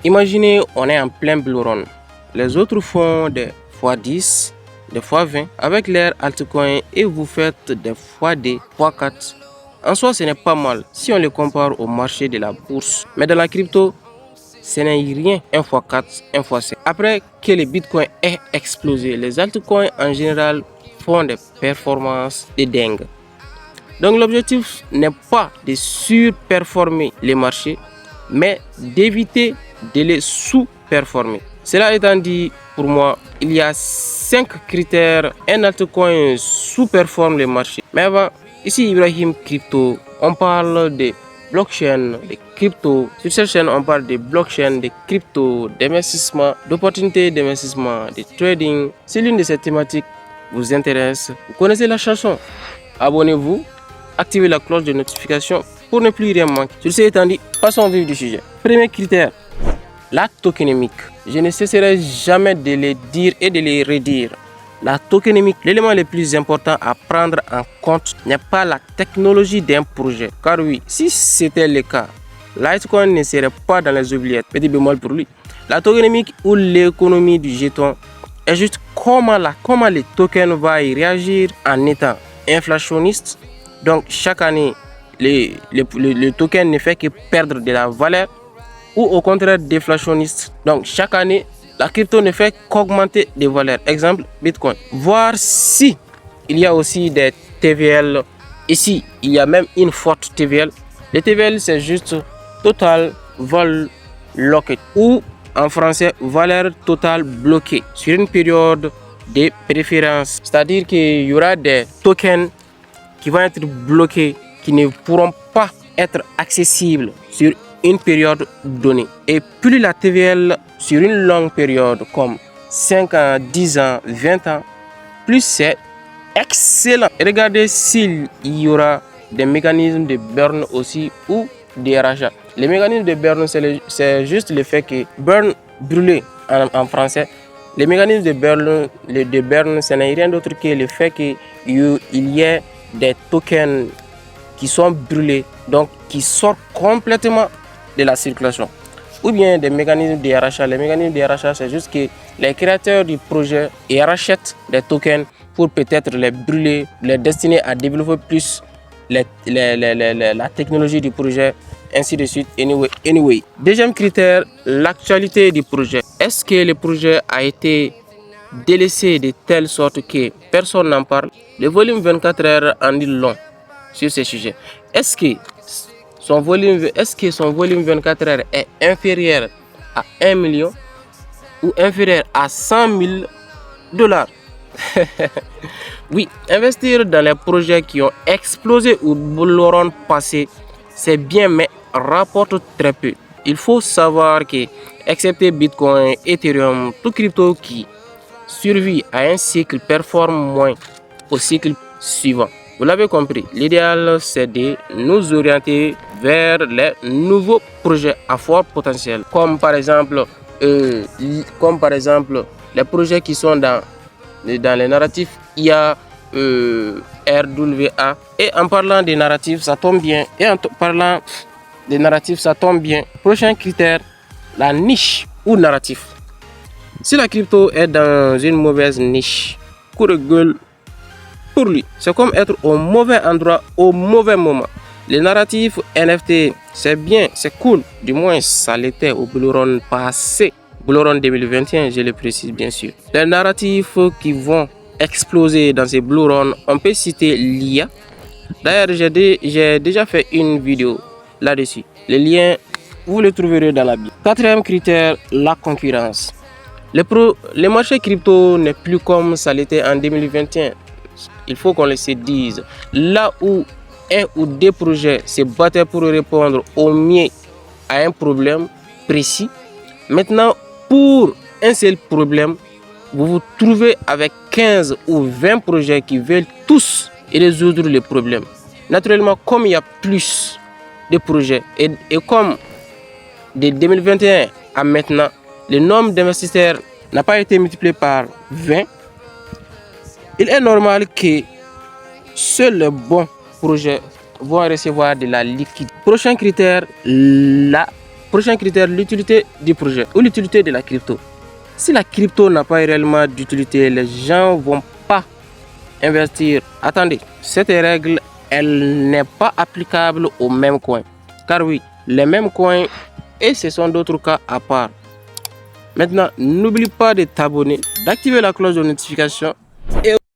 Imaginez, on est en plein bull run. Les autres font des x10, des x20 avec leur altcoin et vous faites des x2, x4. En soi, ce n'est pas mal si on le compare au marché de la bourse. Mais dans la crypto, ce n'est rien 1x4, 1x5. Après que le Bitcoin ait explosé, les altcoins en général font des performances de dingue. Donc l'objectif n'est pas de surperformer les marchés, mais d'éviter de les sous-performer. Cela étant dit, pour moi, il y a 5 critères. Un altcoin sous-performe les marchés. Mais avant, ici Ibrahim Crypto, on parle de blockchain, de crypto. Sur cette chaîne, on parle de blockchain, de crypto, d'investissement, d'opportunités d'investissement, de trading. Si l'une de ces thématiques vous intéresse, vous connaissez la chanson. Abonnez-vous, activez la cloche de notification pour ne plus rien manquer. Sur ce étant dit, passons au vif du sujet. Premier critère, la tokenomique. Je ne cesserai jamais de le dire et de le redire. La tokenomique, l'élément le plus important à prendre en compte n'est pas la technologie d'un projet. Car oui, si c'était le cas, Litecoin ne serait pas dans les oubliettes. Petit bémol pour lui. La tokenomique ou l'économie du jeton est juste comment le token va y réagir en étant inflationniste. Donc chaque année, le token ne fait que perdre de la valeur ou au contraire déflationniste. Donc chaque année, la crypto ne fait qu'augmenter des valeurs. Exemple, Bitcoin. Voir si il y a aussi des TVL. Ici, il y a même une forte TVL. Le TVL, c'est juste Total Vol Locked ou en français, valeur totale bloquée sur une période de préférence. C'est-à-dire qu'il y aura des tokens qui vont être bloqués, qui ne pourront pas être accessibles sur une période donnée. Et plus la TVL sur une longue période comme 5 ans, 10 ans, 20 ans, plus c'est excellent. Regardez s'il y aura des mécanismes de burn aussi ou des rachats. Les mécanismes de burn, c'est juste le fait que burn, brûler en français, les mécanismes de burn, ce n'est rien d'autre que le fait qu'il y ait des tokens qui sont brûlés, donc qui sortent complètement de la circulation. Ou bien des mécanismes de rachat. Les mécanismes de rachat, c'est juste que les créateurs du projet rachètent des tokens pour peut-être les brûler, les destiner à développer plus la technologie du projet, ainsi de suite. Anyway. Deuxième critère, l'actualité du projet. Est-ce que le projet a été délaissé de telle sorte que personne n'en parle? Le volume 24 heures en dit long sur ce sujet. Est-ce que son volume 24 heures est inférieur à 1 million ou inférieur à 100 000 $? Oui, investir dans les projets qui ont explosé ou l'auront passé, c'est bien, mais rapporte très peu. Il faut savoir que, excepté Bitcoin, Ethereum, tout crypto qui survit à un cycle performe moins au cycle suivant. Vous l'avez compris, l'idéal c'est de nous orienter vers les nouveaux projets à fort potentiel, comme par exemple les projets qui sont dans les narratifs IA, RWA. Et en parlant des narratifs, ça tombe bien. Prochain critère, la niche ou narratif. Si la crypto est dans une mauvaise niche, coup de gueule pour lui. C'est comme être au mauvais endroit au mauvais moment. Les narratifs NFT, c'est bien, c'est cool. Du moins, ça l'était au bull run passé. Bull run 2021, je le précise bien sûr. Les narratifs qui vont exploser dans ces bull run, on peut citer l'IA. D'ailleurs, j'ai déjà fait une vidéo là-dessus. Le lien, vous le trouverez dans la bio. Quatrième critère, la concurrence. Le marché crypto n'est plus comme ça l'était en 2021. Il faut qu'on le se dise. Là où un ou deux projets se battaient pour répondre au mieux à un problème précis, maintenant, pour un seul problème, vous vous trouvez avec 15 ou 20 projets qui veulent tous résoudre le problème. Naturellement, comme il y a plus de projets et comme de 2021 à maintenant, le nombre d'investisseurs n'a pas été multiplié par 20, il est normal que seuls les bons projets vont recevoir de la liquidité. Prochain critère, la Prochain critère, l'utilité du projet ou l'utilité de la crypto. Si la crypto n'a pas réellement d'utilité, les gens ne vont pas investir. Attendez, cette règle, elle n'est pas applicable aux mêmes coins. Car oui, les mêmes coins et ce sont d'autres cas à part. Maintenant, n'oublie pas de t'abonner, d'activer la cloche de notification et